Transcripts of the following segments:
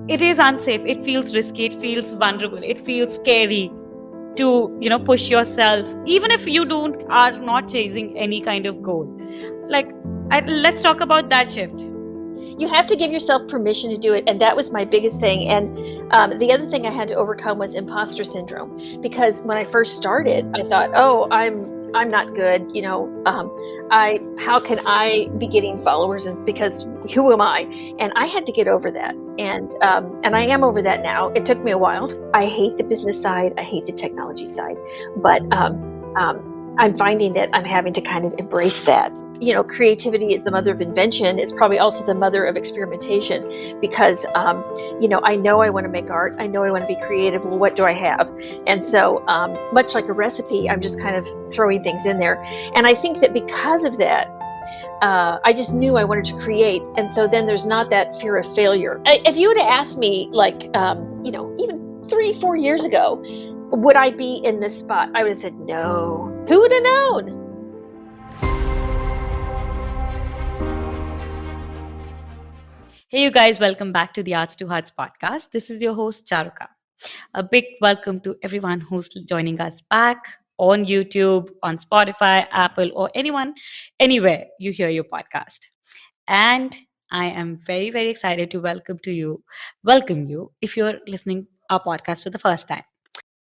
it is unsafe. It feels risky. It feels vulnerable. It feels scary to, push yourself, even if you are not chasing any kind of goal. Like, let's talk about that shift. You have to give yourself permission to do it, and that was my biggest thing. And the other thing I had to overcome was imposter syndrome, because when I first started, I thought, oh, I'm not good, how can I be getting followers, and because who am I? And I had to get over that, and I am over that now. It took me a while. I hate the business side, I hate the technology side, but I'm finding that I'm having to kind of embrace that. Creativity is the mother of invention. It's probably also the mother of experimentation, because, I know I want to make art. I know I want to be creative. Well, what do I have? And so much like a recipe, I'm just kind of throwing things in there. And I think that because of that, I just knew I wanted to create. And so then there's not that fear of failure. If you would have asked me, like, even 3-4 years ago, would I be in this spot? I would have said no. Who would have known? Hey, you guys, welcome back to the Arts to Hearts podcast. This is your host, Charuka. A big welcome to everyone who's joining us back on YouTube, on Spotify, Apple, or anywhere you hear your podcast. And I am very, very excited to welcome you if you're listening our podcast for the first time.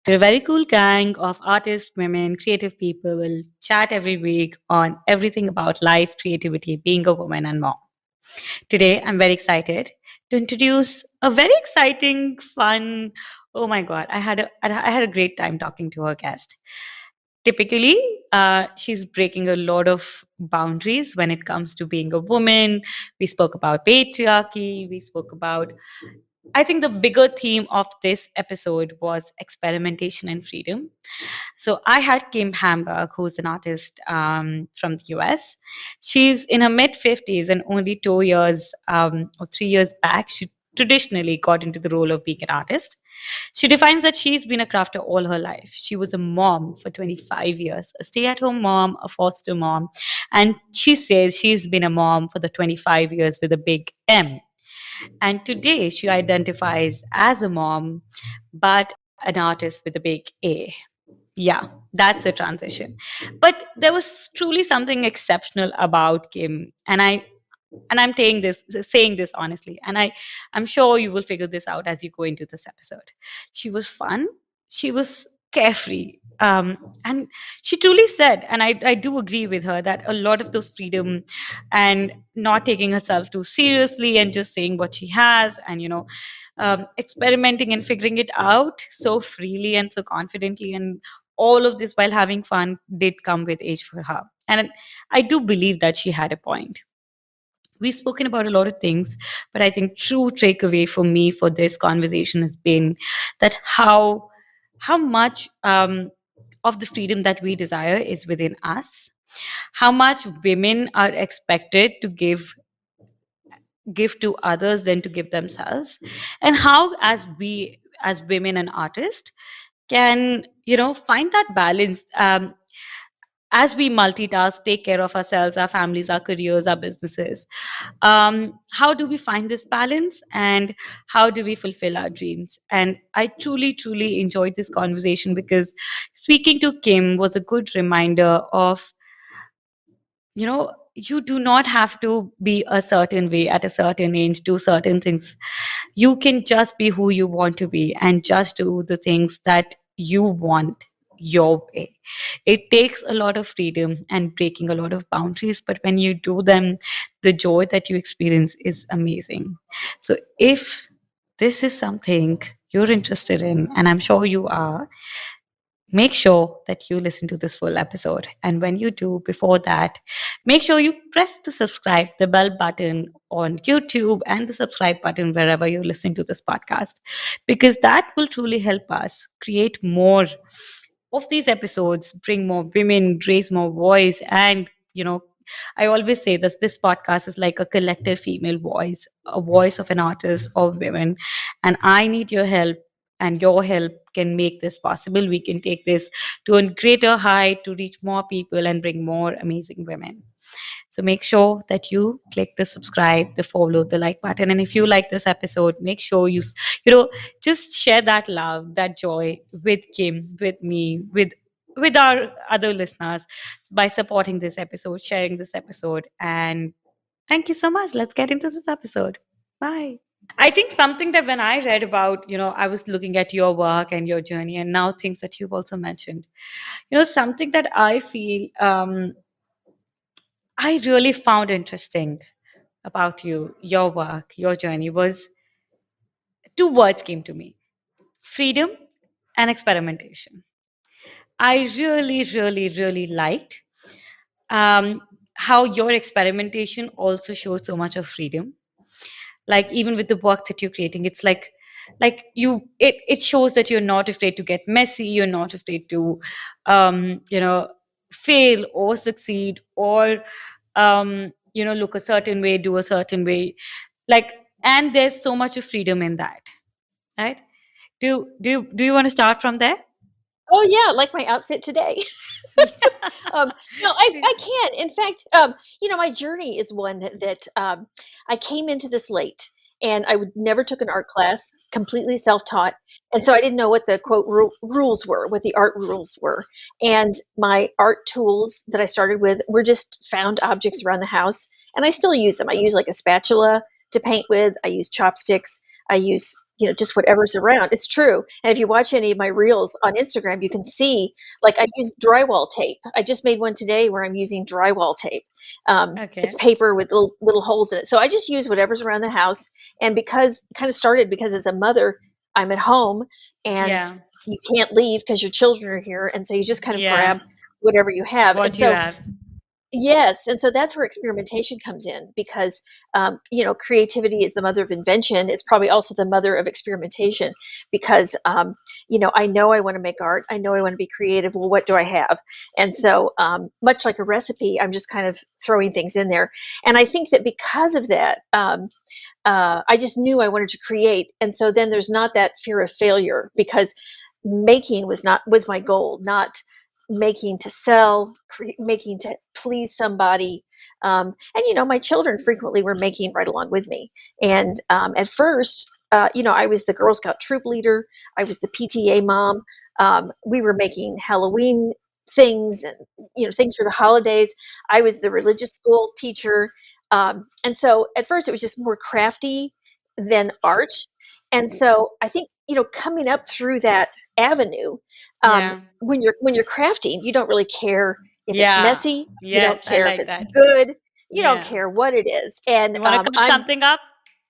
We're a very cool gang of artists, women, creative people. We'll chat every week on everything about life, creativity, being a woman, and more. Today, I'm very excited to introduce a very exciting, fun. Oh my God, I had a great time talking to her guest. Typically, she's breaking a lot of boundaries when it comes to being a woman. We spoke about patriarchy. We spoke about, I think the bigger theme of this episode was experimentation and freedom. So I had Kim Hamburg, who's an artist from the US. She's in her mid-50s, and only 2 years or 3 years back, she traditionally got into the role of being an artist. She defines that she's been a crafter all her life. She was a mom for 25 years, a stay-at-home mom, a foster mom, and she says she's been a mom for the 25 years with a big M. And today she identifies as a mom, but an artist with a big A. Yeah, that's a transition. But there was truly something exceptional about Kim, and I'm saying this honestly, and I'm sure you will figure this out as you go into this episode. She was fun, she was carefree, and she truly said, and I do agree with her, that a lot of those freedom and not taking herself too seriously and just saying what she has, and experimenting and figuring it out so freely and so confidently, and all of this while having fun, did come with age for her. And I do believe that she had a point. We've spoken about a lot of things, but I think true takeaway for me for this conversation has been that how much of the freedom that we desire is within us, how much women are expected to give to others than to give themselves, and how as women and artists can find that balance, as we multitask, take care of ourselves, our families, our careers, our businesses. How do we find this balance, and how do we fulfill our dreams? And I truly, truly enjoyed this conversation, because speaking to Kim was a good reminder of, you do not have to be a certain way at a certain age, do certain things. You can just be who you want to be and just do the things that you want your way. It takes a lot of freedom and breaking a lot of boundaries, but when you do them, the joy that you experience is amazing. So if this is something you're interested in, and I'm sure you are, make sure that you listen to this full episode. And when you do, before that, make sure you press the bell button on YouTube, and the subscribe button wherever you're listening to this podcast, because that will truly help us create more of these episodes, bring more women, raise more voice. And, I always say this podcast is like a collective female voice, a voice of an artist, of women. And I need your help and your help can make this possible. We can take this to a greater height to reach more people and bring more amazing women. So make sure that you click the subscribe, the follow, the like button. And if you like this episode, make sure you know, just share that love, that joy with Kim, with me, with our other listeners by supporting this episode, sharing this episode. And thank you so much. Let's get into this episode. Bye. I think something that when I read about, I was looking at your work and your journey, and now things that you've also mentioned, something that I feel I really found interesting about you, your work, your journey was two words came to me: freedom and experimentation. I really, really, really liked um, how your experimentation also shows so much of freedom. Like even with the work that you're creating, it's like it shows that you're not afraid to get messy, you're not afraid to fail or succeed or look a certain way, do a certain way, like, and there's so much of freedom in that, right? Do you want to start from there? Oh yeah, like my outfit today. Yeah. No, I can. In fact, my journey is one that I came into this late, and I would never took an art class, completely self-taught, and so I didn't know what the quote rules were, what the art rules were. And my art tools that I started with were just found objects around the house, and I still use them. I use like a spatula to paint with. I use chopsticks. I use just whatever's around. It's true. And if you watch any of my reels on Instagram, you can see like I use drywall tape. I just made one today where I'm using drywall tape. It's Okay. paper with little holes in it. So I just use whatever's around the house. And because kind of started because as a mother, I'm at home and Yeah. you can't leave because your children are here. And so you just kind of Yeah. grab whatever you have. And What do you so have? yes, and so that's where experimentation comes in because, creativity is the mother of invention. It's probably also the mother of experimentation because, I know I want to make art. I know I want to be creative. Well, what do I have? And so, much like a recipe, I'm just kind of throwing things in there. And I think that because of that, I just knew I wanted to create. And so then there's not that fear of failure because making was my goal, not making to sell, making to please somebody. And my children frequently were making right along with me. And at first, I was the Girl Scout troop leader. I was the PTA mom. We were making Halloween things and things for the holidays. I was the religious school teacher. And so at first it was just more crafty than art. And so I think, coming up through that avenue, Yeah. when you're crafting, you don't really care if it's Yeah. messy, you don't Yes, I care if like it's that. good, you don't Yeah. care what it is. And You want to cut I'm something up?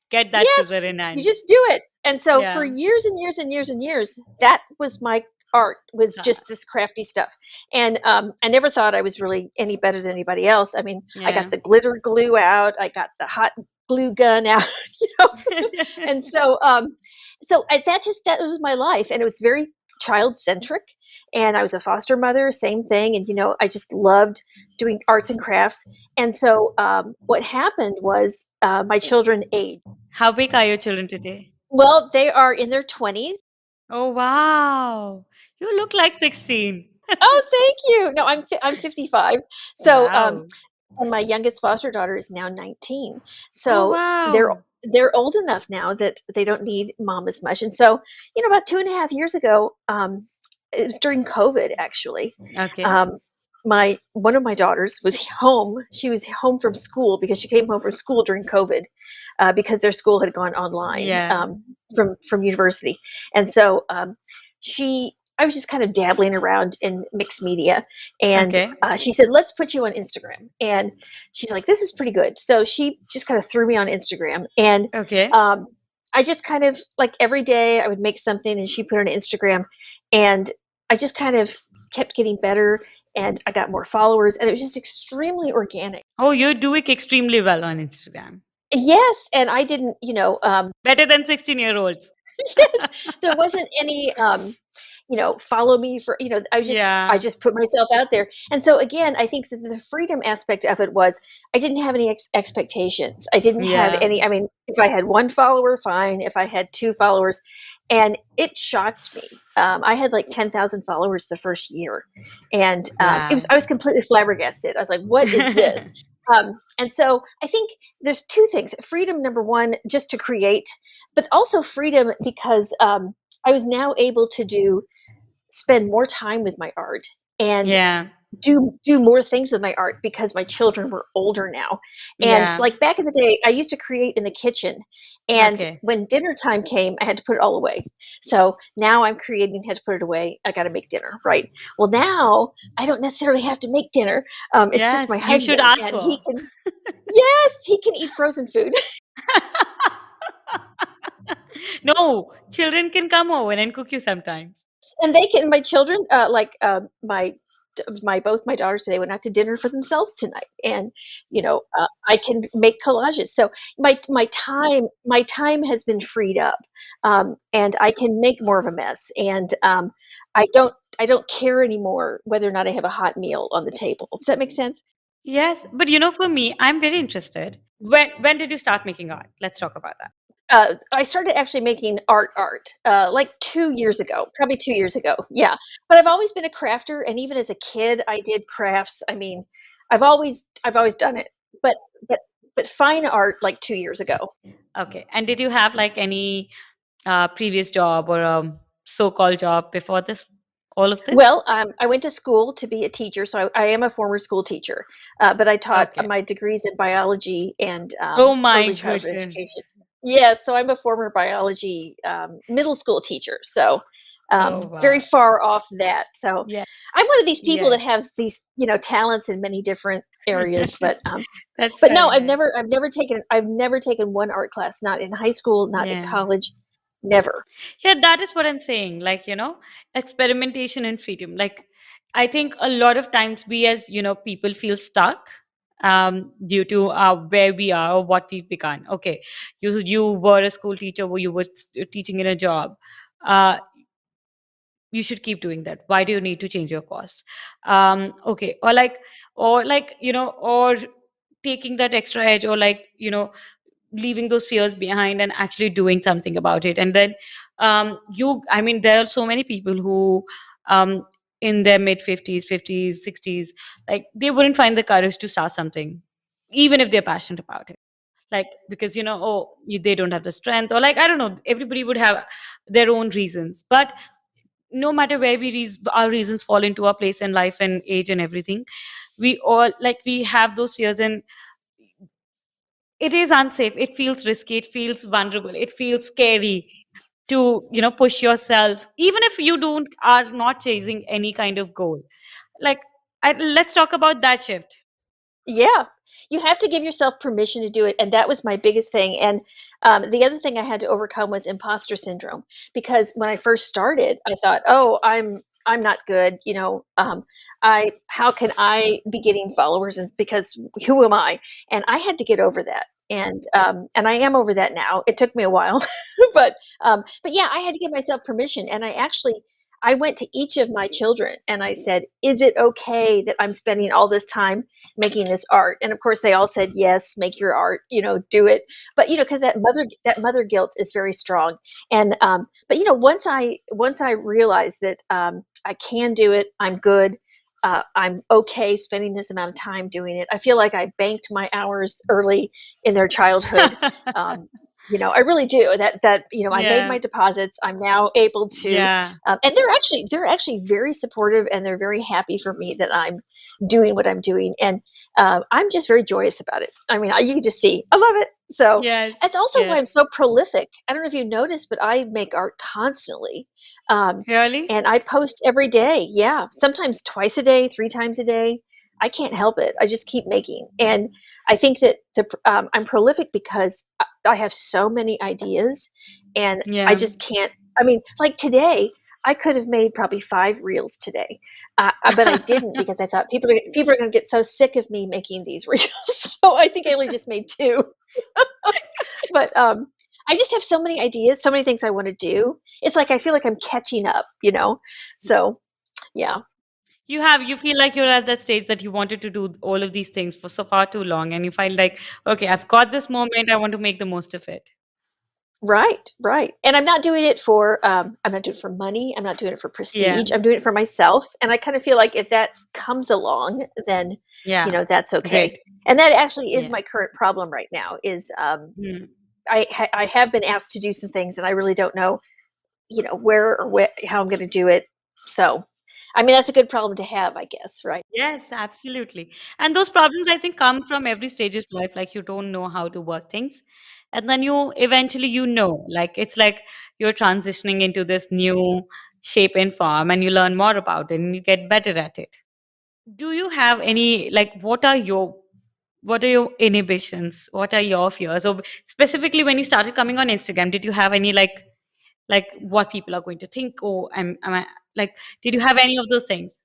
Get that scissor yes, in you hand. just do it. And so for Yeah. years and years and years and years, that was my art, was Uh, just this crafty stuff. And I never thought I was really any better than anybody else. I mean, I got Yeah. the glitter glue out, I got the hot glue gun out, you know. And that was my life, and it was very child centric. And I was a foster mother, same thing. And I just loved doing arts and crafts. And so what happened was my children aged. How big are your children today? Well, they are in their 20s. Oh, wow. You look like 16. Oh, thank you. No, I'm 55. So, Wow. and my youngest foster daughter is now 19. Oh, So they're wow. they're old enough now that they don't need mom as much. And so, about 2.5 years ago, it was during COVID actually. Okay. Um, my one of my daughters was home. She was home from school because she came home from school during COVID, because their school had gone online, Yeah. from university. And so I was just kind of dabbling around in mixed media, and Okay. she said, "Let's put you on Instagram." And she's like, "This is pretty good." So she just kind of threw me on Instagram, and Okay. um, I just kind of like every day I would make something, and she put it on Instagram, and I just kind of kept getting better, and I got more followers, and it was just extremely organic. Oh, you're doing extremely well on Instagram. Yes, and I didn't, Better than 16-year-olds. yes, there wasn't any. follow me for, I Yeah. just put myself out there. And so again, I think that the freedom aspect of it was I didn't have any expectations. I didn't have Yeah. any, I mean, if I had one follower, fine. If I had two followers, and it shocked me. I had like 10,000 followers the first year, and Wow. I was completely flabbergasted. I was like, "What is this?" And so I think there's two things: freedom, number one, just to create, but also freedom because I was now able to spend more time with my art and Yeah. do more things with my art because my children were older now. And Yeah. like back in the day, I used to create in the kitchen. And Okay. when dinner time came, I had to put it all away. So now I'm creating, had to put it away. I got to make dinner, right? Well, now I don't necessarily have to make dinner. It's just Yes, my you should husband, ask and he for. can, yes, he can eat frozen food. No, children can come over and cook you sometimes. And they can, my children, my both my daughters today went out to dinner for themselves tonight, and I can make collages. So my time has been freed up, and I can make more of a mess, and I don't care anymore whether or not I have a hot meal on the table. Does that make sense? Yes, but for me, I'm very interested. When did you start making art? Let's talk about that. I started actually making art, like 2 years ago, probably 2 years ago, yeah, but I've always been a crafter, and even as a kid, I did crafts. I mean, I've always done it, but but but fine art, like 2 years ago. Okay. And did you have like any previous job or a so-called job before this, all of this? Well, I went to school to be a teacher, so I am a former school teacher, but I taught Okay. my degrees in biology and Oh my early childhood goodness. education. Yes, so I'm a former biology middle school teacher, so Oh very wow. far off that. So Yeah. I'm one of these people Yeah. that has these talents in many different areas, but That's but no, very I've nice. never I've never taken I've never taken one art class, not in high school, not in Yeah. college, never. Yeah, that is what I'm saying. Like, experimentation and freedom. Like, I think a lot of times we as, people feel stuck due to where we are or what we've become. Okay, you were a school teacher or you were teaching in a job. Uh, you should keep doing that. Why do you need to change your course? Okay, or like, or taking that extra edge, or like, leaving those fears behind and actually doing something about it. And then I mean, there are so many people who um in their mid 50s, 50s, 60s, like they wouldn't find the courage to start something even if they're passionate about it, like because they don't have the strength, or like, I don't know, everybody would have their own reasons. But no matter where our reasons fall into our place in life and age and everything, we all, like, we have those fears, and it is unsafe, it feels risky, it feels vulnerable, it feels scary to push yourself, even if you don't are not chasing any kind of goal. Like, let's talk about that shift. Yeah. You have to give yourself permission to do it, and that was my biggest thing, and, the other thing I had to overcome was imposter syndrome, because when I first started, I thought, "Oh, I'm not good," "I how can I be getting followers, and because who am I?" And I had to get over that, and I am over that now. It took me a while, but yeah, I had to give myself permission, and I went to each of my children and I said, "Is it okay that I'm spending all this time making this art?" And of course they all said, "Yes, make your art, do it." But because that mother guilt is very strong. And but once I realized that I can do it, I'm good, I'm okay spending this amount of time doing it. I feel like I banked my hours early in their childhood. um, I really do. I made Yeah. my deposits. I'm now able to, Yeah. and they're actually very supportive, and they're very happy for me that I'm doing what I'm doing, and I'm just very joyous about it. I mean, you can just see I love it. So Yes. that's also why Yes. I'm so prolific. I don't know if you noticed, but I make art constantly, um, Really? and I post every day. Yeah, sometimes twice a day, 3 times a day. I can't help it. I just keep making, and I think that I'm prolific because I have so many ideas, and I Yeah. just can't. I mean, like today, I could have made probably 5 reels today, but I didn't because I thought people are going to get so sick of me making these reels. So I think I only just made 2. But I just have so many ideas, so many things I want to do. It's like I feel like I'm catching up, you know? So, yeah. You feel like you're at that stage that you wanted to do all of these things for so far too long, and you find like, okay, I've got this moment, I want to make the most of it. Right, right. And I'm not doing it for I'm not doing it for money, I'm not doing it for Yeah, prestige. I'm doing it for myself, and I kind of feel like if that comes along, then, yeah, that's okay. great. And that actually is Yeah. my current problem right now is Mm. I have been asked to do some things and I really don't know, where or how I'm going to do it. So, I mean, that's a good problem to have, I guess, right? Yes, absolutely. And those problems, I think, come from every stage of life. Like you don't know how to work things. And then you eventually like it's like you're transitioning into this new shape and form and you learn more about it and you get better at it. Do you have any like what are your inhibitions? What are your fears? Or specifically when you started coming on Instagram, did you have any like what people are going to think? Or am I like did you have any of those things?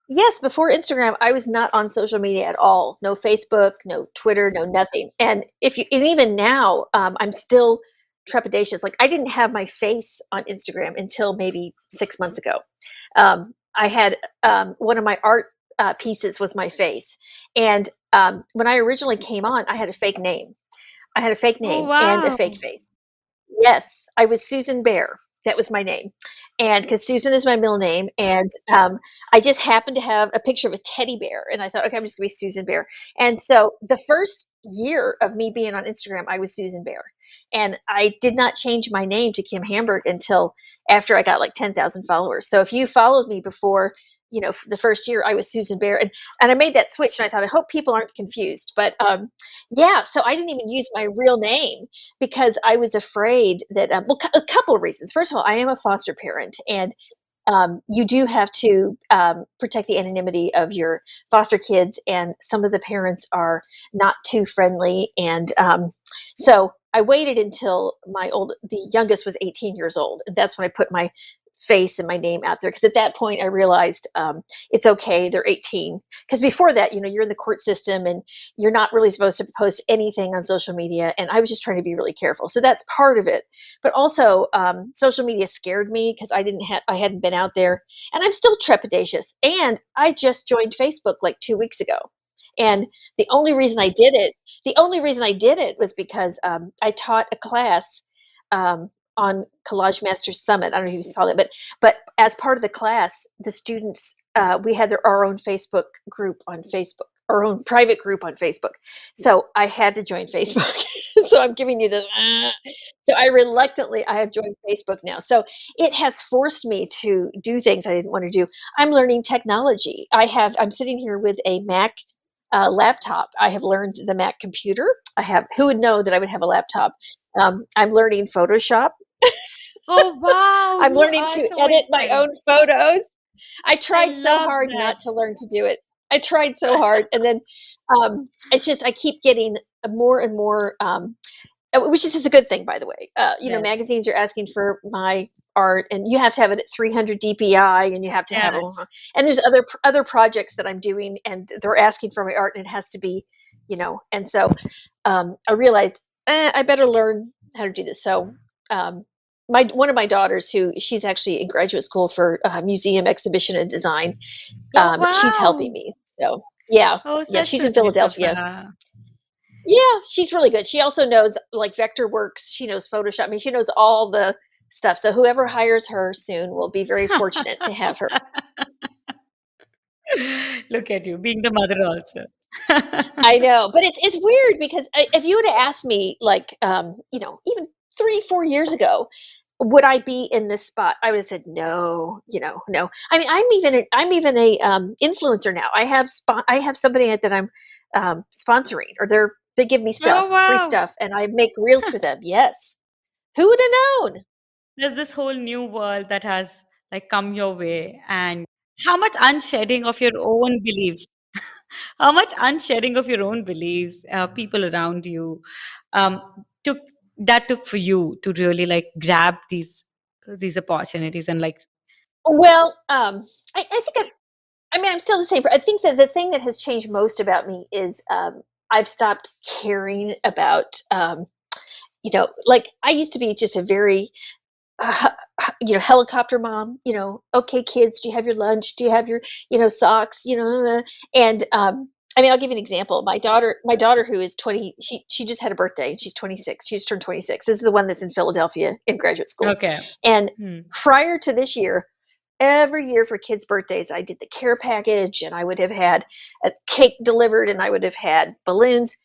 Yes, before Instagram, I was not on social media at all. No Facebook, no Twitter, no nothing. And even now, I'm still trepidatious. Like I didn't have my face on Instagram until maybe 6 months ago. I had one of my art pieces was my face, and when I originally came on, I had a fake name. I had a fake Oh name and a wow. fake face. Yes, I was Susan Bear. That was my name. And because Susan is my middle name, and I just happened to have a picture of a teddy bear, and I thought, okay, I'm just gonna be Susan Bear. And so the first year of me being on Instagram, I was Susan Bear, and I did not change my name to Kim Hamburg until after I got like 10,000 followers. So if you followed me before, the first year, I was Susan Bear, and I made that switch, and I thought, I hope people aren't confused. But yeah, so I didn't even use my real name because I was afraid that, well, a couple of reasons. First of all, I am a foster parent, and you do have to protect the anonymity of your foster kids, and some of the parents are not too friendly. And so I waited until the youngest was 18 years old. And that's when I put my face and my name out there because at that point I realized it's okay. They're 18. Because before that, you're in the court system and you're not really supposed to post anything on social media. And I was just trying to be really careful. So that's part of it. But also, social media scared me because I hadn't been out there, and I'm still trepidatious. And I just joined Facebook like 2 weeks ago, and the only reason I did it was because I taught a class on Collage Masters Summit. I don't know if you saw that, but as part of the class, the students we had our own Facebook group on Facebook, our own private group on Facebook. So I had to join Facebook. So I'm giving you the. So I have joined Facebook now. So it has forced me to do things I didn't want to do. I'm learning technology. I'm sitting here with a Mac laptop. I have learned the Mac computer. Who would know that I would have a laptop? I'm learning Photoshop. Oh wow, I'm you learning are to so edit my inspiring. own photos. I I tried so love hard not that. to learn to do it. I tried so hard, and then it's just I keep getting more and more, which is a good thing, by the way. Yes. Magazines are asking for my art, and you have to have it at 300 DPI, and you have to have Yes. and there's other projects that I'm doing, and they're asking for my art, and it has to be, and so I realized I better learn how to do this. So um, my one of my daughters, who she's actually in graduate school for museum exhibition and design, Oh she's helping wow. me. So yeah, Oh, yeah, that's she's so in nice of Philadelphia. her. Yeah, she's really good. She also knows like Vectorworks. She knows Photoshop. I mean, she knows all the stuff. So whoever hires her soon will be very fortunate to have her. Look at you being the mother also. I know, but it's weird because if you would have asked me like even 3 4 years ago, would I be in this spot? I would have said no. No. I mean, I'm even a influencer now. I have somebody that I'm sponsoring, or they give me Oh free wow. stuff, and I make reels for them. Yes, who would have known? There's this whole new world that has like come your way, and how much unshedding of your own beliefs, how much unshedding of your own beliefs, people around you, um, took took for you to really like grab these opportunities and like Well, I think I mean, I'm still the same. I think that the thing that has changed most about me is I've stopped caring about. like I used to be just a very uh, helicopter mom, okay, kids, do you have your lunch? Do you have your, socks? And I mean, I'll give you an example. My daughter who is 20, she just had a birthday and she's 26. She just turned 26. This is the one that's in Philadelphia in graduate school. Okay. And Hmm. prior to this year, every year for kids' birthdays, I did the care package and I would have had a cake delivered and I would have had balloons.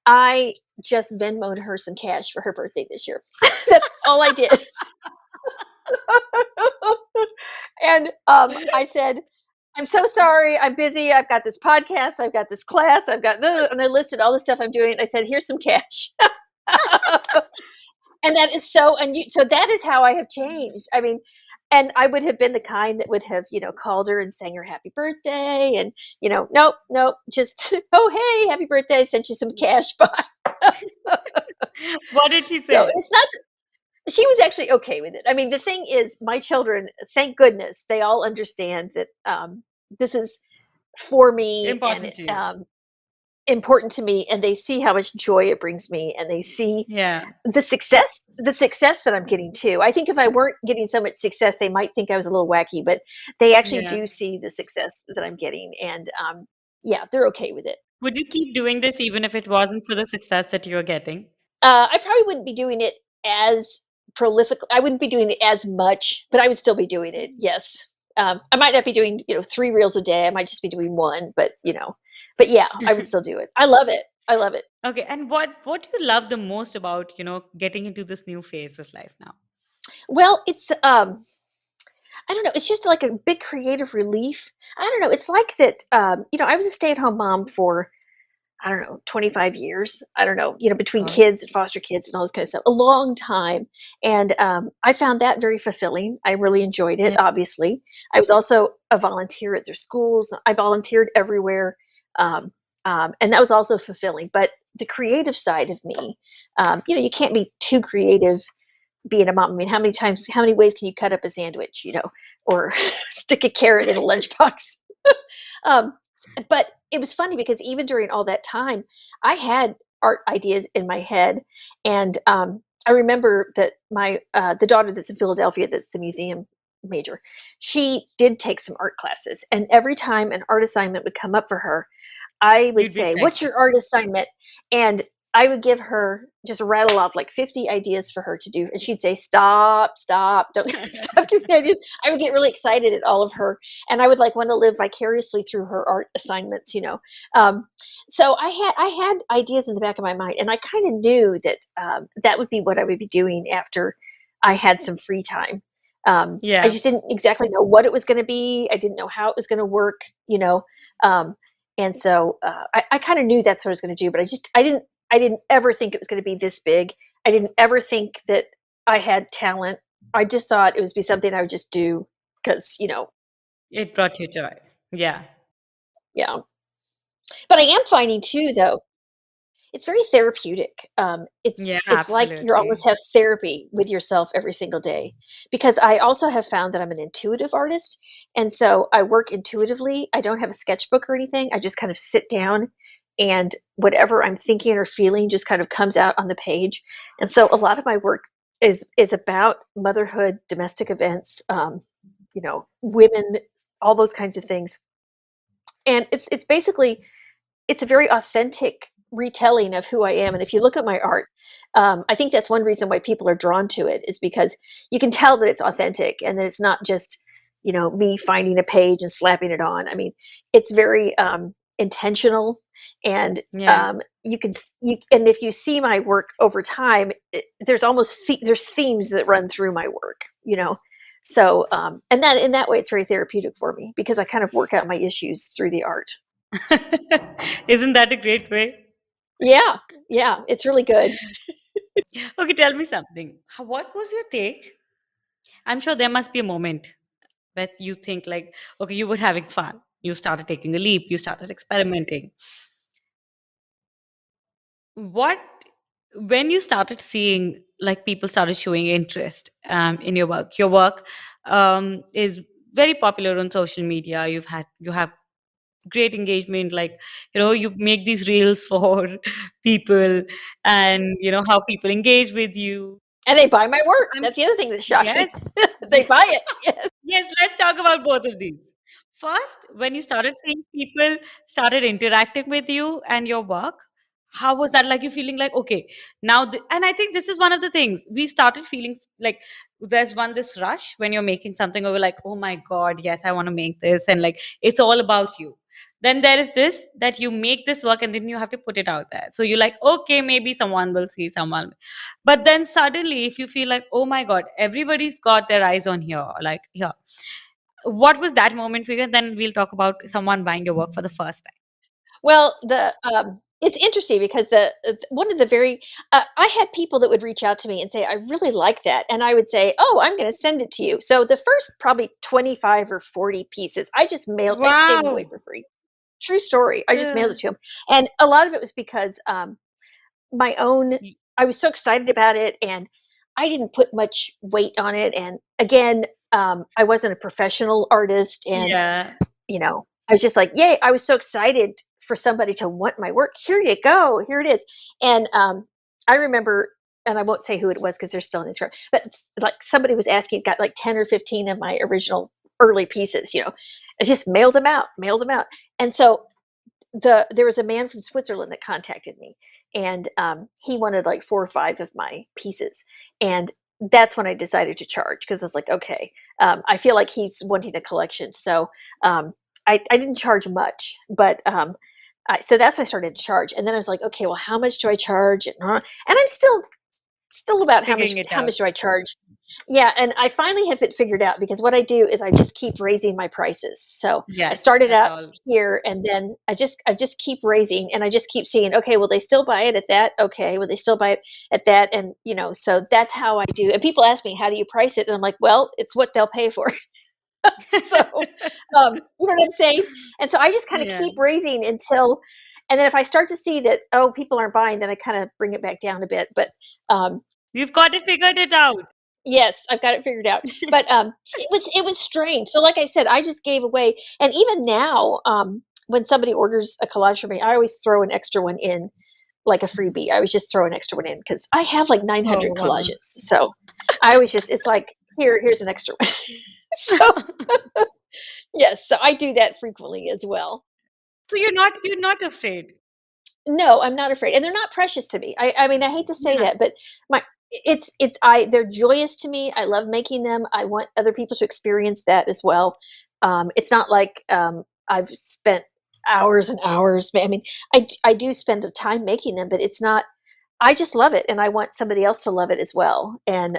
I just Venmoed her some cash for her birthday this year. That's all I did. And I said, "I'm so sorry. I'm busy. I've got this podcast. I've got this class. I've got," and I listed all the stuff I'm doing. I said, "Here's some cash." And that is so unusual. So that is how I have changed. I mean, and I would have been the kind that would have, called her and sang her happy birthday, and nope, nope, just oh hey, happy birthday. I sent you some cash. Bye. What did she So say? it's not. She was actually okay with it. I mean, the thing is, my children, thank goodness, they all understand that this is for me and Important to you. important to me, and they see how much joy it brings me, and they see Yeah. the success that I'm getting too. I think if I weren't getting so much success, they might think I was a little wacky, but they actually Yeah. do see the success that I'm getting, and yeah, they're okay with it. Would you keep doing this even if it wasn't for the success that you're getting? I probably wouldn't be doing it as prolific. I wouldn't be doing it as much, but I would still be doing it. Yes. I might not be doing, 3 reels a day. I might just be doing 1, but yeah, I would still do it. I love it. I love it. Okay, and what do you love the most about, getting into this new phase of life now? Well, it's I don't know, it's just like a big creative relief. I don't know. It's like that I was a stay-at-home mom for I don't know, 25 years. I don't know, between Oh, kids and foster kids and all this kind of stuff, a long time. And I found that very fulfilling. I really enjoyed it, yeah, obviously. I was also a volunteer at their schools. I volunteered everywhere. Um, and that was also fulfilling. But the creative side of me, you can't be too creative being a mom. I mean, how many ways can you cut up a sandwich, or stick a carrot in a lunchbox? Um, but it was funny because even during all that time, I had art ideas in my head, and I remember that my the daughter that's in Philadelphia, that's the museum major, she did take some art classes, and every time an art assignment would come up for her, I would you'd be say, "What's excited. your art assignment?" And I would give her just rattle off like 50 ideas for her to do, and she'd say, "Stop, stop, don't stop giving me ideas." I would get really excited at all of her, and I would like want to live vicariously through her art assignments. Um, so I had ideas in the back of my mind, and I kind of knew that that would be what I would be doing after I had some free time. I Yeah, just didn't exactly know what it was going to be. I didn't know how it was going to work. Um, and so I kind of knew that's what I was going to do, but I didn't ever think it was going to be this big. I didn't ever think that I had talent. I just thought it was be something I would just do because it brought you joy. Yeah, yeah. But I am finding too, though, it's very therapeutic. It's yeah, it's like you almost absolutely. have therapy with yourself every single day. Because I also have found that I'm an intuitive artist, and so I work intuitively. I don't have a sketchbook or anything. I just kind of sit down, and whatever I'm thinking or feeling just kind of comes out on the page. And so a lot of my work is about motherhood, domestic events, women, all those kinds of things. And it's basically it's a very authentic retelling of who I am, and if you look at my art, I think that's one reason why people are drawn to it is because you can tell that it's authentic and that it's not just, me finding a page and slapping it on. I mean, it's very intentional, and Yeah, and if you see my work over time, there's there's themes that run through my work. So, and that in that way, it's very therapeutic for me because I kind of work out my issues through the art. isn't that a great way? Yeah, yeah, it's really good. Okay, tell me something. What was your take? I'm sure there must be a moment where you think like, okay, you were having fun. You started taking a leap. You started experimenting. What, when you started seeing like people started showing interest in your work is very popular on social media. You have great engagement, like, you make these reels for people, and how people engage with you. And they buy my work. I'm That's the other thing that shocked me. Yes. They buy it. Yes. Yes, let's talk about both of these. First, when you started seeing people started interacting with you and your work, how was that? Like, you feeling like, okay, now, and I think this is one of the things we started feeling like there's this rush when you're making something, or we're like, oh my God, yes, I want to make this. And like, it's all about you. Then there is this that you make this work and then you have to put it out there. So you're like, okay, maybe someone will see, someone. But then suddenly, if you feel like, oh my God, everybody's got their eyes on here, like here, what was that moment for you? And then we'll talk about someone buying your work for the first time. Well, it's interesting because one of the very I had people that would reach out to me and say, "I really like that," and I would say, "Oh, I'm going to send it to you." So the first probably 25 or 40 pieces, I just gave them away Wow. for free. True story. I just mailed Yeah. it to them, and a lot of it was because my own. Y- I was so excited about it, and I didn't put much weight on it. And again, I wasn't a professional artist, and Yeah. I was just like, yay, I was so excited for somebody to want my work. Here you go. Here it is. And I remember, and I won't say who it was because they're still on Instagram, but like somebody was asking, got like 10 or 15 of my original early pieces, I just mailed them out. And so there was a man from Switzerland that contacted me, and he wanted like 4 or 5 of my pieces, and that's when I decided to charge because I was like, okay, I feel like he's wanting a collection, so I didn't charge much, but so that's when I started to charge, and then I was like, okay, well, how much do I charge? And I'm still about Figuring it how much out. do I charge? Yeah, and I finally have it figured out because what I do is I just keep raising my prices. So I Yes, started that's out all. here, and then I just keep raising, and I just keep seeing, okay, will they still buy it at that? Okay, will they still buy it at that? And so that's how I do. And people ask me, how do you price it? And I'm like, well, it's what they'll pay for. So you know what I'm saying? And so I just kind of Yeah. keep raising until, and then if I start to see that, oh, people aren't buying, then I kind of bring it back down a bit. But um, You've got it figured it out. yes, I've got it figured out. But, it was strange. So like I said, I just gave away, and even now, when somebody orders a collage from me, I always throw an extra one in, like a freebie. I always just throw an extra one in because I have like 900 Oh, wow. collages. So I always just it's like, here's an extra one. So, yes, so I do that frequently as well. So you're not afraid. No, I'm not afraid, and they're not precious to me. I mean, I hate to say Yeah. that, but my it's I they're joyous to me. I love making them. I want other people to experience that as well. It's not like I've spent hours and hours. I mean, I do spend a time making them, but it's not. I just love it, and I want somebody else to love it as well. And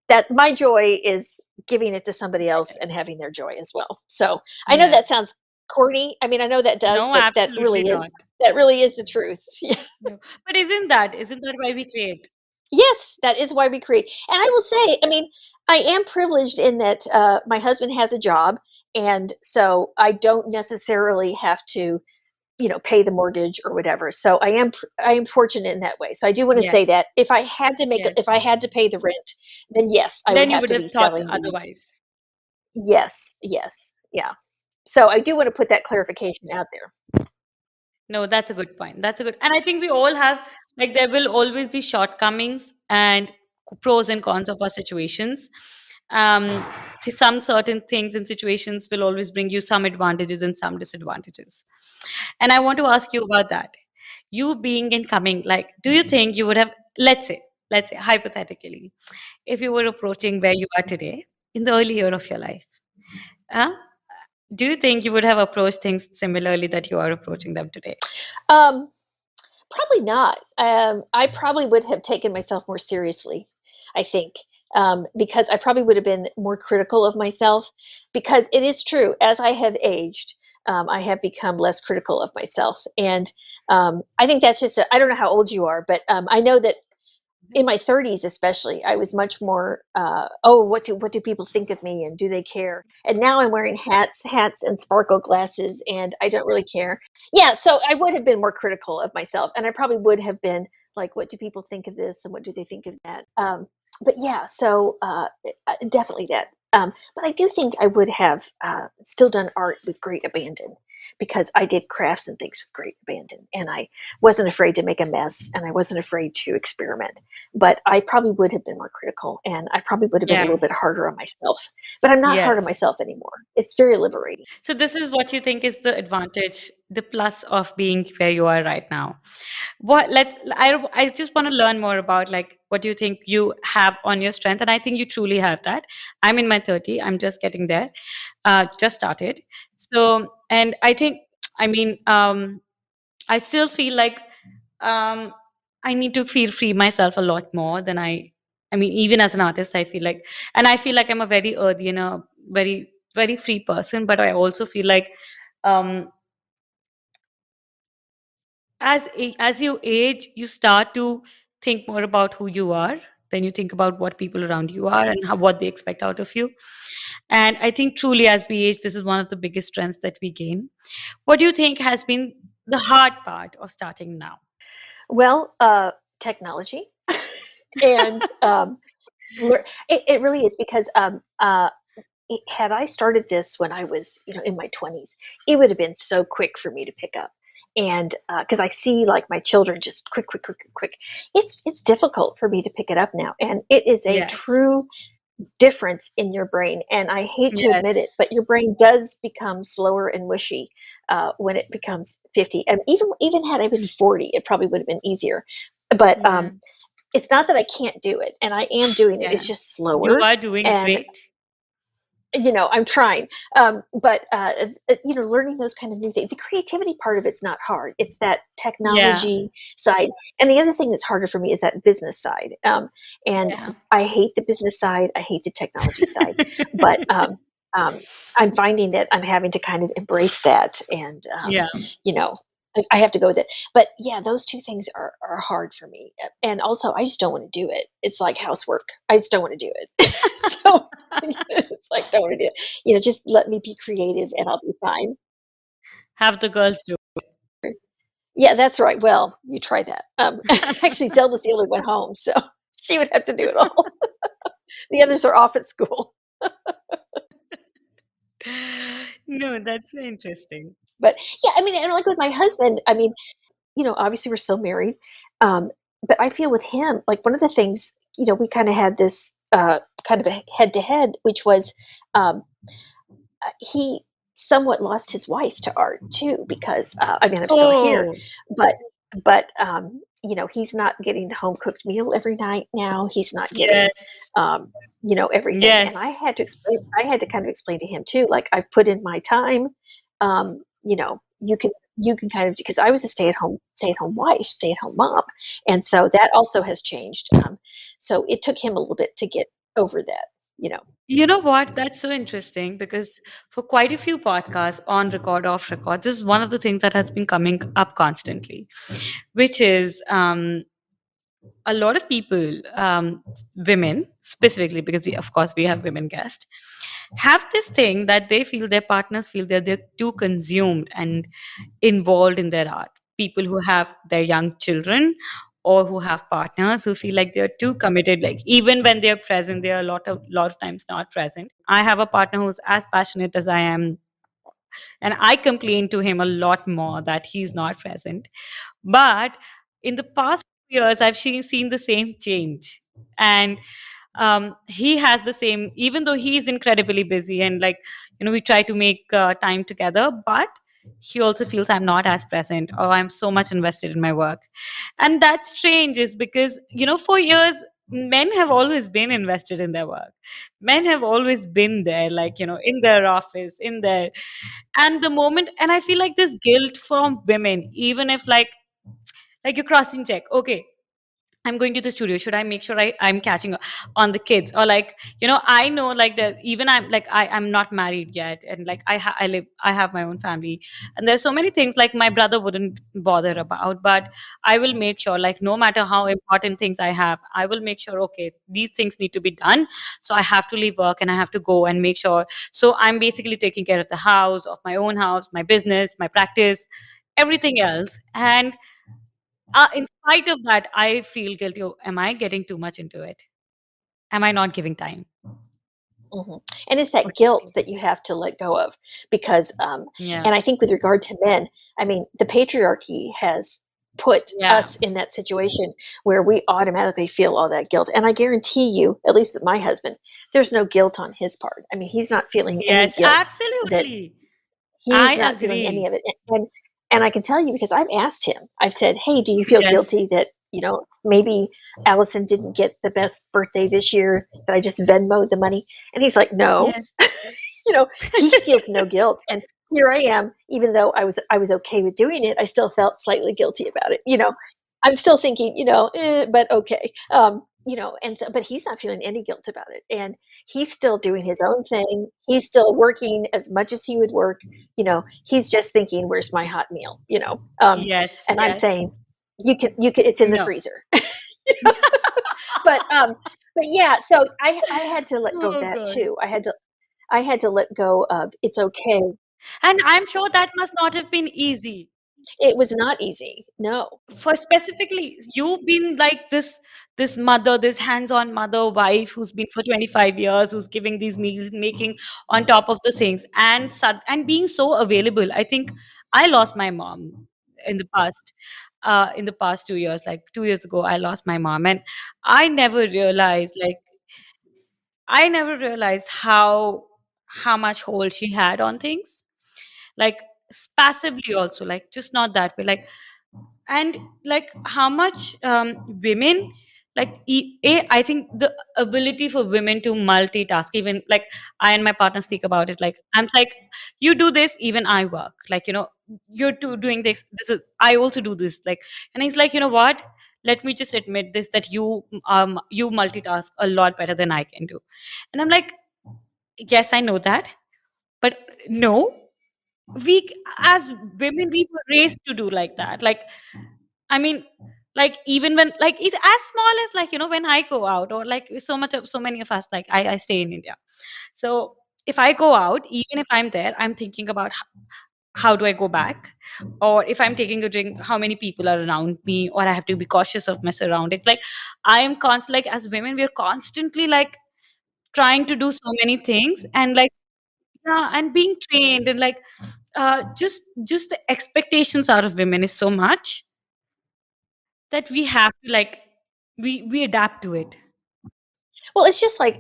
that my joy is giving it to somebody else and having their joy as well. So I know Yeah. that sounds corny. I mean, I know that does, No, but absolutely not. that really is the truth. No. But isn't that why we create? Yes, that is why we create. And I will say, I mean, I am privileged in that my husband has a job, and so I don't necessarily have to, pay the mortgage or whatever. So I am fortunate in that way. So I do want to say Yes. that Yes. if I had to pay the rent, then yes, I would Then you have would to have be thought selling these. otherwise. Yes, yes, yeah. So I do want to put that clarification out there. No, that's a good point. That's a good, and I think we all have, like, there will always be shortcomings and pros and cons of our situations. Um, some certain things and situations will always bring you some advantages and some disadvantages. And I want to ask you about that. You being incoming, like, do you think you would have, let's say hypothetically, if you were approaching where you are today in the early year of your life, uh, do you think you would have approached things similarly that you are approaching them today? Um, Probably not. I probably would have taken myself more seriously, I think, because I probably would have been more critical of myself. Because it is true, as I have aged, I have become less critical of myself, and I think that's just. I don't know how old you are, but I know that in my 30s especially, I was much more oh, what do people think of me, and do they care? And now I'm wearing hats and sparkle glasses, and I don't really care. Yeah, so I would have been more critical of myself, and I probably would have been like, what do people think of this, and what do they think of that? But yeah, so definitely that. But I do think I would have still done art with great abandon. because I did crafts and things with great abandon, and I wasn't afraid to make a mess, and I wasn't afraid to experiment. But I probably would have been more critical, and I probably would have been a Yeah. little bit harder on myself. But I'm not hard on Yes. myself anymore. It's very liberating. So this is what you think is the advantage, the plus of being where you are right now. What let's I just want to learn more about like what you think you have on your strength, and I think you truly have that. I'm in my 30, I'm just getting there, just started. So, and I think, I mean, I still feel like um, I need to feel free myself a lot more than I mean, even as an artist, I feel like, and I feel like I'm a very earthy and a very free person, but I also feel like um, as you age, you start to think more about who you are. Then you think about what people around you are and what they expect out of you. And I think truly, as we age, this is one of the biggest strengths that we gain. What do you think has been the hard part of starting now? Well, technology, and it really is because had I started this when I was, in my 20s, it would have been so quick for me to pick up. And because I see like my children just quick, quick, quick, quick, quick, it's difficult for me to pick it up now, and it is a Yes. true difference in your brain. And I hate to admit it, Yes. but your brain does become slower and mushy when it becomes 50. And even had I been 40, it probably would have been easier. But Yeah. it's not that I can't do it, and I am doing it. Yeah. It's just You slower, are doing and great. I'm trying. But learning those kind of new things. The creativity part of it's not hard. It's that Yeah. technology side. And the other thing that's harder for me is that business side. And Yeah. I hate the business side. I hate the technology side. But um, I'm finding that I'm having to kind of embrace that, and Yeah. you know, I have to go with it. But yeah, those two things are hard for me. And also, I just don't want to do it. It's like housework. I just don't want to do it. So it's like, don't want to do it. Just let me be creative and I'll be fine. Have the girls do. Yeah, that's right. Well, you try that. Actually, Zelda's the only one home, so she would have to do it all. The others are off at school. No, that's interesting. But yeah, I mean, and like with my husband, I mean, obviously we're still married. Um, but I feel with him, like one of the things, we kind of had this kind of a head to head, which was um, he somewhat lost his wife to art too, because I mean, I'm still here, Oh, but he's not getting the home cooked meal every night now. He's not getting yes. um, everything, and I Yes. had to explain. I had to kind of explain to him too, like I've put in my time. You can kind of, because I was a stay at home wife, stay at home mom, and so that also has changed. So it took him a little bit to get over that. You know. You know what? That's so interesting because for quite a few podcasts on record, off record, this is one of the things that has been coming up constantly, which is a lot of people, women specifically, because of course we have women guests, have this thing that they feel their partners feel that they're too consumed and involved in their art. People who have their young children or who have partners who feel like they're too committed, like even when they're present, they're a lot of times not present. I have a partner who's as passionate as I am, and I complain to him a lot more that he's not present. But in the past few years, I've seen the same change. And he has the same, even though he's incredibly busy and like, we try to make time together, but he also feels I'm not as present or I'm so much invested in my work. And that's strange is because, for years, men have always been invested in their work. Men have always been there, like, in their office, in their, and the moment, and I feel like this guilt from women, even if like you're crossing check, okay, I'm going to the studio. Should I make sure I'm catching on the kids? Or like, I know like that even I'm like, I'm not married yet. And like I have my own family. And there's so many things like my brother wouldn't bother about, but I will make sure like no matter how important things I have, I will make sure, okay, these things need to be done. So I have to leave work and I have to go and make sure. So I'm basically taking care of the house, of my own house, my business, my practice, everything else. And in spite of that, I feel guilty. Oh, am I getting too much into it? Am I not giving time? Mhm. And it's What that do you guilt think? that you have to let go of because, Yeah. and I think with regard to men, I mean, the patriarchy has put Yeah. us in that situation where we automatically feel all that guilt. And I guarantee you, at least with my husband, there's no guilt on his part. I mean, he's not feeling any Yes, guilt that absolutely. I he's not feeling any agree. of it. And I can tell you because I've asked him. I've said, "Hey, do you feel Yes. guilty that, maybe Allison didn't get the best birthday this year, that I just Venmoed the money?" And he's like, "No." Yes. He feels no guilt. And here I am, even though I was okay with doing it, I still felt slightly guilty about it. I'm still thinking, but okay. And so, but he's not feeling any guilt about it. And he's still doing his own thing. He's still working as much as he would work. He's just thinking, where's my hot meal? Yes, And I'm yes. saying, you can, it's in the No. freezer. But, but yeah, so I had to let go of Oh that God. too. I had to let go of it's okay. And I'm sure that must not have been easy. It was not easy. No. For specifically, you've been like this mother, this hands-on mother, wife who's been for 25 years, who's giving these meals, making on top of the things, and and being so available. I think I lost my mom in the past. In the past 2 years, like 2 years ago, I lost my mom, and I never realized, like, I never realized how much hold she had on things, like passively also, like just not that way, like, and like how much women, like I think the ability for women to multitask, even like I and my partner speak about it, like I'm like, you do this, even I work, like, you're two doing this is I also do this, like, and he's like, you know what, let me just admit this, that you multitask a lot better than I can do. And I'm like, yes, I know that, but no, we as women, we were raised to do like that, like, I mean, like, even when, like, it's as small as, like, when I go out, or like so many of us, like, I stay in India. So if I go out, even if I'm there, I'm thinking about how do I go back? Or if I'm taking a drink, how many people are around me, or I have to be cautious of my surroundings. Like, I am constantly, like, as women, we're constantly like trying to do so many things, and like, yeah, and being trained, and like, just the expectations out of women is so much that we have to, like, we adapt to it. Well, it's just like,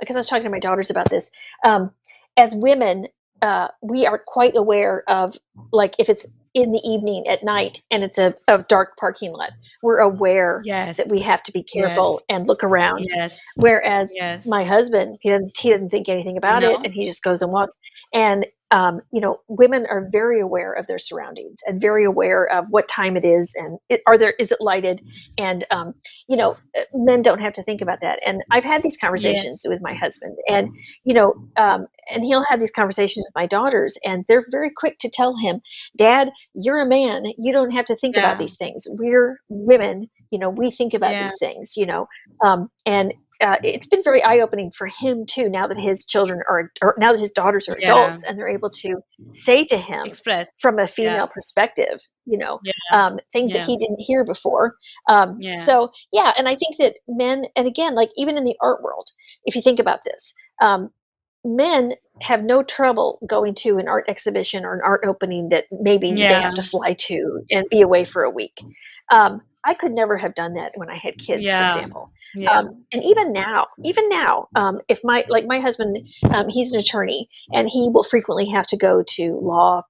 because I was talking to my daughters about this. Um, as women, we are quite aware of, like, if it's in the evening at night and it's a dark parking lot, we're aware Yes, that we have to be yes, careful and look around. yes, Whereas yes. my husband, he doesn't think anything about it, No? and he just goes and walks. And women are very aware of their surroundings and very aware of what time it is, and is it lighted, and men don't have to think about that. And I've had these conversations Yes. with my husband, and he'll have these conversations with my daughters, and they're very quick to tell him, "Dad, you're a man. You don't have to think about Yeah, these things. We're women. We think about yeah, these things." And it's been very eye opening for him too. Now that his children are, or now that his daughters are yeah. adults, and they're able to say to him Express. from a Yeah, female perspective, yeah, things that yeah, he didn't hear before. yeah, So yeah, and I think that men, and again, like even in the art world, if you think about this, men have no trouble going to an art exhibition or an art opening that maybe they have yeah, to fly to and be away for a week. I could never have done that when I had kids, for yeah, example. yeah, And even now, if my husband, he's an attorney, and he will frequently have to go to law.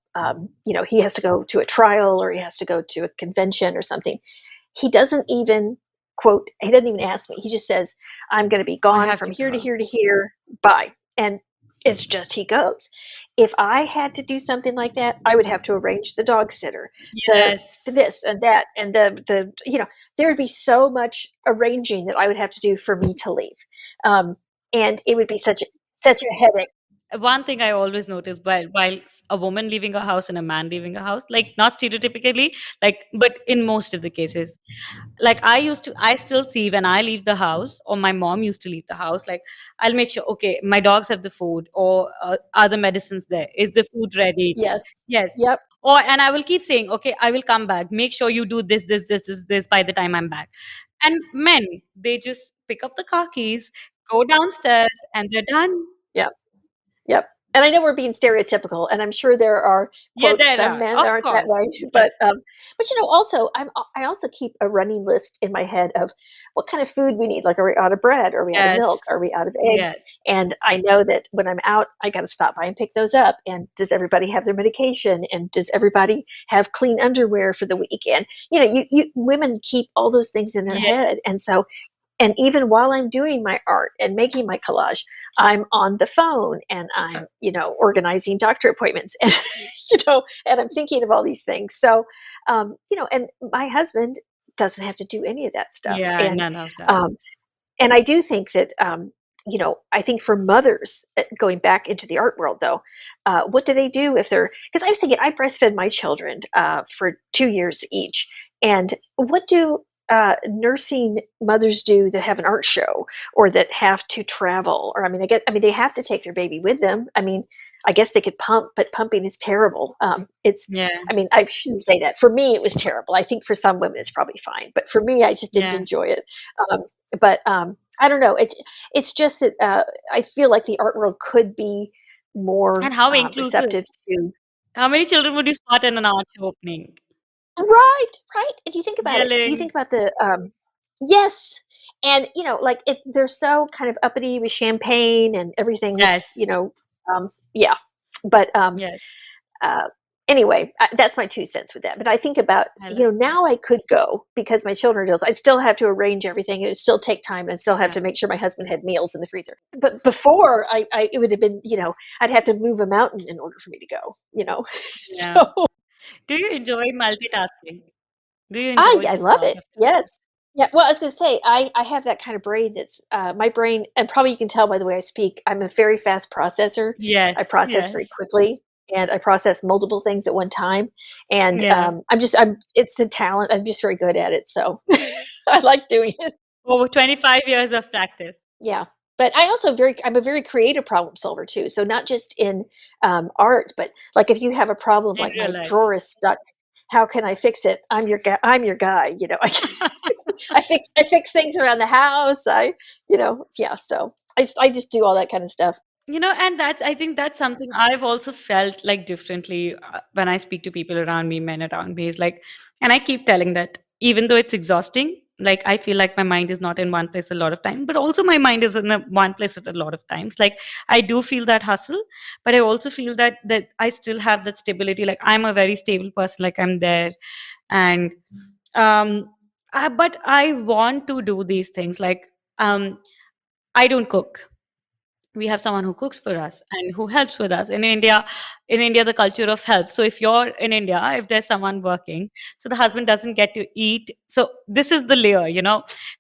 He has to go to a trial, or he has to go to a convention or something. He doesn't even quote. He doesn't even ask me. He just says, "I'm going to be I gone have from to here to go. here to here. Bye." And it's just he goes. If I had to do something like that, I would have to arrange the dog sitter, the Yes. this and that, and there would be so much arranging that I would have to do for me to leave, and it would be such a headache. One thing I always notice, while a woman leaving a house and a man leaving a house, like, not stereotypically, like, but in most of the cases, like, I still see when I leave the house, or my mom used to leave the house, like, I'll make sure, okay, my dogs have the food, or are the medicines there, is the food ready? Yes. Yes. Yep. Or, and I will keep saying, okay, I will come back, make sure you do this by the time I'm back. And men, they just pick up the car keys, go downstairs, and they're done. Yeah. Yep. And I know we're being stereotypical, and I'm sure there are, Yeah, quote, there "some are. men Of aren't that course. way," Yes. but, also, I also keep a running list in my head of what kind of food we need, like, are we out of bread? Are we out of Yes. milk? Are we out of eggs? Yes. And I know that when I'm out, I gotta stop by and pick those up, and does everybody have their medication, and does everybody have clean underwear for the week? And, you women keep all those things in their Yeah. head, and so and even while I'm doing my art and making my collage, I'm on the phone and I'm, organizing doctor appointments and, and I'm thinking of all these things. So, and my husband doesn't have to do any of that stuff. Yeah, And, none of that. um, and I do think that, I think for mothers, going back into the art world though, what do they do if they're, because I was thinking I breastfed my children for 2 years each. And what do nursing mothers do that have an art show or that have to travel? Or, I mean, they have to take their baby with them. I mean, I guess they could pump, but pumping is terrible. Yeah. I mean, I shouldn't say that. For me, it was terrible. I think for some women, it's probably fine. But for me, I just didn't Yeah. enjoy it. Um, but I don't know. It's just that I feel like the art world could be more And how inclusive. receptive to. How many children would you spot in an art show opening? Right, right. And you think about it. You Yelling. think about the yes, and like they're so kind of uppity with champagne and everything's Yes. yeah. But Yes. Uh, anyway, that's my 2 cents with that. But I think about, I love that. now I could go because my children are adults. I'd still have to arrange everything. It would still take time and still have Yeah. to make sure my husband had meals in the freezer. But before, it would have been, I'd have to move a mountain in order for me to go. Yeah. So Do you enjoy multitasking? Do you enjoy I this love part it. of life? Yes. Yeah. Well, I was going to say, I have that kind of brain that's my brain, and probably you can tell by the way I speak, I'm a very fast processor. Yes. I process Yes. very quickly and I process multiple things at one time. And Yeah. it's a talent. I'm just very good at it. So I like doing it. Over 25 years of practice Yeah. But I'm a very creative problem solver too. So not just in art, but like if you have a problem, in like real my life. drawer is stuck, how can I fix it? I'm your guy. I'm your guy. I fix things around the house. Yeah. So I just do all that kind of stuff. And I think that's something I've also felt like differently when I speak to people around me, men around me, is like, and I keep telling that even though it's exhausting, like I feel like my mind is not in one place a lot of time, but also my mind is in one place at a lot of times. Like I do feel that hustle, but I also feel that I still have that stability. Like I'm a very stable person, like I'm there. And um but I want to do these things. Like I don't cook. We have someone who cooks for us and who helps with us. In India, the culture of help. So if you're in India, if there's someone working, so the husband doesn't get to eat. So this is the layer.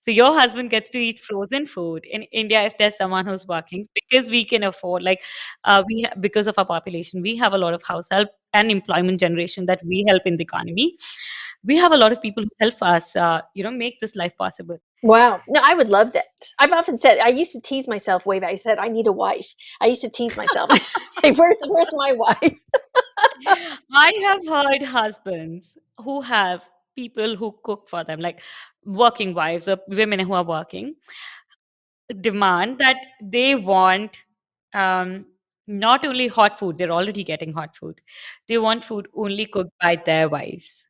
So your husband gets to eat frozen food. In India, if there's someone who's working, because we can afford, like because of our population, we have a lot of house help and employment generation that we help in the economy. We have a lot of people who help us, make this life possible. Wow. No, I would love that. I've often said I used to tease myself way back. I said I need a wife. I used to tease myself. Say, where's my wife? I have heard husbands who have people who cook for them, like working wives or women who are working, demand that they want um, not only hot food, they're already getting hot food. They want food only cooked by their wives.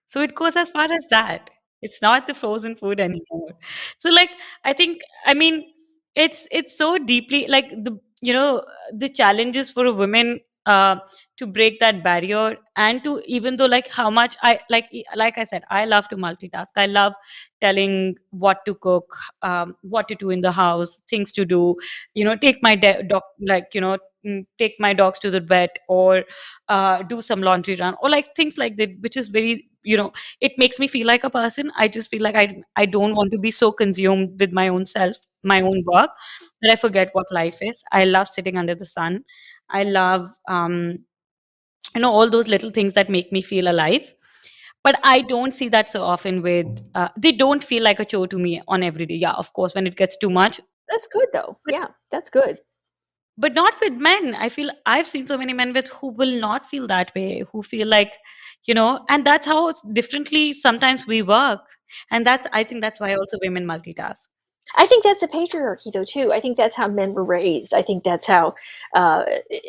So it goes as far as that. It's not the frozen food anymore. So like I mean it's so deeply like the challenges for a woman to break that barrier, and to, even though like how much like I said, I love to multitask. I love telling what to cook, what to do in the house, things to do, take my dog, like take my dogs to the vet, or do some laundry run, or like things like that, which is very, it makes me feel like a person. I just feel like I don't want to be so consumed with my own self, my own work, that I forget what life is. I love sitting under the sun. I love all those little things that make me feel alive. But I don't see that so often with they don't feel like a chore to me on every day. Yeah, of course, when it gets too much. That's good though. But Yeah, that's good. but not with men. I feel I've seen so many men with who will not feel that way, who feel like, and that's how differently sometimes we work. And I think that's why also women multitask. I think that's the patriarchy, though, too. I think that's how men were raised. I think that's how, uh,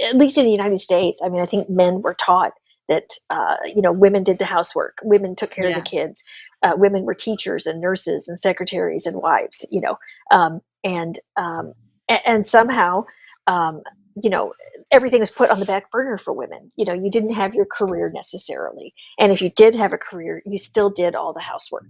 at least in the United States, I mean, I think men were taught that, women did the housework, women took care of the Yeah, kids, women were teachers and nurses and secretaries and wives, and somehow, um, you know, everything was put on the back burner for women. You didn't have your career necessarily, and if you did have a career, you still did all the housework.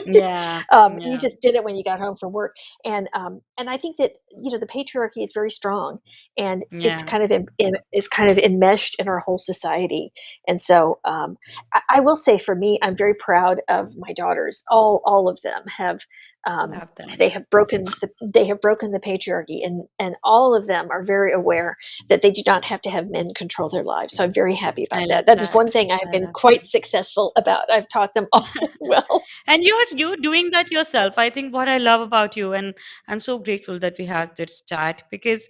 yeah, You yeah, just did it when you got home from work, and I think that the patriarchy is very strong, and it's yeah. kind of enmeshed in our whole society. And so, I will say, for me, I'm very proud of my daughters. All of them have. Um, Love them. they have broken the patriarchy, and all of them are very aware that they do not have to have men control their lives. So I'm very happy I about that. love That is one that. thing I have I been love that. quite successful about. I've taught them all well. And you're doing that yourself. I think what I love about you, and I'm so grateful that we had this chat, because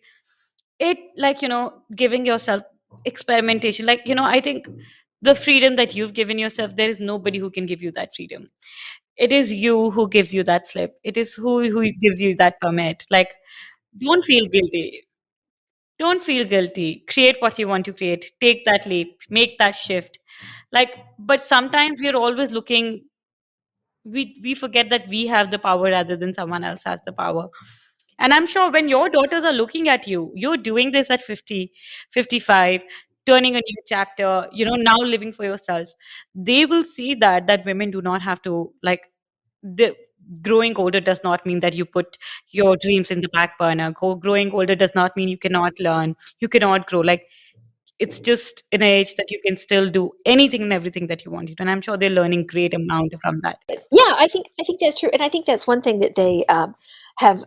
it, like, giving yourself experimentation, like, I think the freedom that you've given yourself, there is nobody who can give you that freedom. It is you who gives you that slip. It is who gives you that permit. Like, don't feel guilty. Don't feel guilty. Create what you want to create. Take that leap. Make that shift. Like, but sometimes we're always looking, we forget that we have the power rather than someone else has the power. And I'm sure when your daughters are looking at you, you're doing this at 50, 55, turning a new chapter, now living for yourselves. They will see that women do not have to, like, the growing older does not mean that you put your dreams in the back burner. Growing older does not mean you cannot learn, you cannot grow. Like, it's just an age that you can still do anything and everything that you want to do. And I'm sure they're learning great amount from that. Yeah, I think that's true, and I think that's one thing that they, have,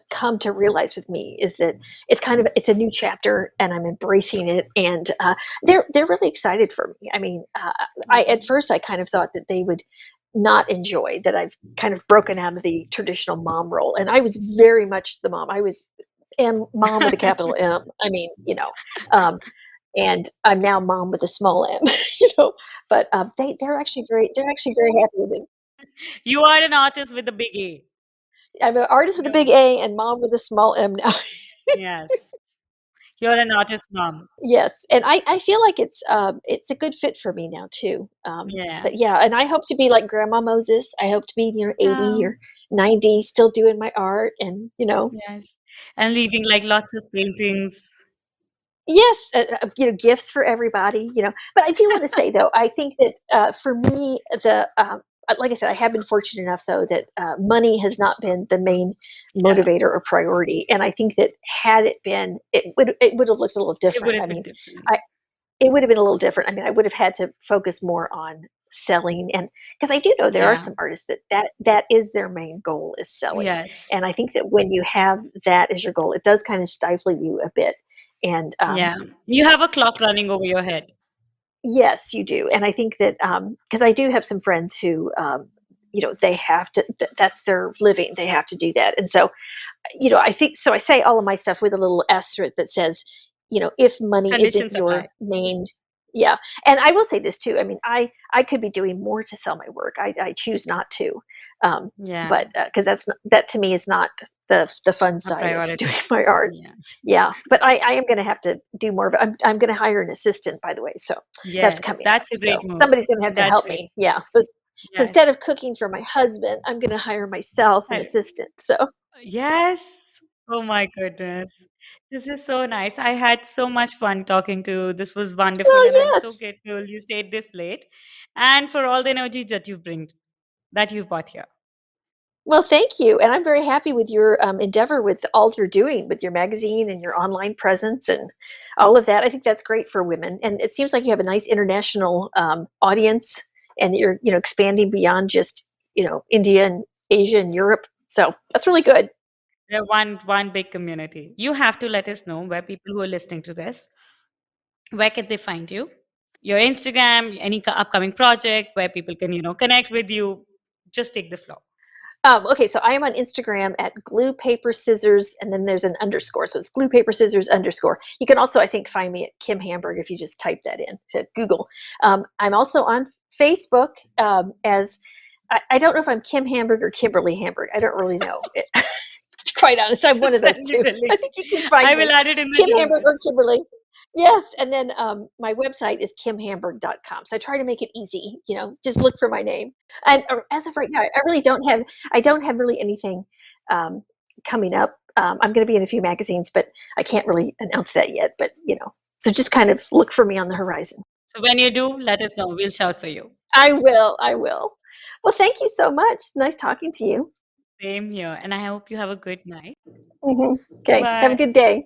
come to realize with me, is that it's a new chapter, and I'm embracing it, and, they're really excited for me. I mean, I at Mhm. first, I kind of thought that they would not enjoy that I've kind of broken out of the traditional mom role, and I was very much the mom. I was mom with a capital M. I mean, and I'm now mom with a small m, you know, but, they're actually very happy with it. You are an artist with a big A. I'm an artist with a big Yeah. A and mom with a small m now. Yes. You're an artist mom. Yes, and I feel like it's a good fit for me now too. Yeah. But yeah, and I hope to be like Grandma Moses. I hope to be 80 Yeah. or 90, still doing my art, and Yes. And leaving like lots of paintings. yes, gifts for everybody. But I do want to say, though, I think that, for me, like I said, I have been fortunate enough, though, that, money has not been the main Yeah. motivator or priority, and I think that, had it been, it would have looked a little It different. would I have been mean, different. I it would have been a little different. I mean, I would have had to focus more on selling, and because I do know there are Yeah. some artists that is their main goal, is selling, Yes. and I think that when you have that as your goal, it does kind of stifle you a bit, and, Yeah. You have a clock running over your head. yes, you do, and I think that, because I do have some friends who, they have to that's their living, they have to do that, and so, I think so I say all of my stuff with a little asterisk that says, if money isn't Conditions apply. your main. Yeah, and I will say this too, I mean, I could be doing more to sell my work, I choose not to, Yeah. but, because that to me is not the fun A side of doing priority. my art. Yeah. Yeah, but I am gonna have to do more of it. I'm gonna hire an assistant, by the way, so that's Yes. coming up. That's a great So move. somebody's gonna have to That's help great. me. Yeah. So Yes. instead of cooking for my husband, I'm gonna hire myself an I- assistant. So, Yes. Oh my goodness. This is so nice. I had so much fun talking to you. This was wonderful. well, And I'm so yes. grateful you stayed this late, and for all the energy that you've brought here. Well, thank you, and I'm very happy with your, endeavor with all you're doing with your magazine and your online presence and all of that. I think that's great for women, and it seems like you have a nice international, audience, and you're, expanding beyond just, India and Asia and Europe. So that's really good. We're one big community. You have to let us know where people who are listening to this, where can they find you? Your Instagram, any upcoming project where people can, connect with you. Just take the floor. Okay, so I am on Instagram at glue paper scissors, and then there's an underscore, so it's glue paper scissors underscore. You can also, I think, find me at Kim Hamburg if you just type that in to Google. I'm also on Facebook, as I don't know if I'm Kim Hamburg or Kimberly Hamburg. I don't really know. To be quite honest, I'm one of those Send me two. the I link. think you can find I me. will add it in the Kim show Hamburg or notes. Kimberly. Yes, and then my website is kimhamburg.com. So I try to make it easy. Just look for my name. And as of right now, I don't have really anything coming up. I'm going to be in a few magazines, but I can't really announce that yet. But so just kind of look for me on the horizon. So when you do, let us know. We'll shout for you. I will. I will. Well, thank you so much. Nice talking to you. Same here. And I hope you have a good night. Okay. Have a Bye. good day.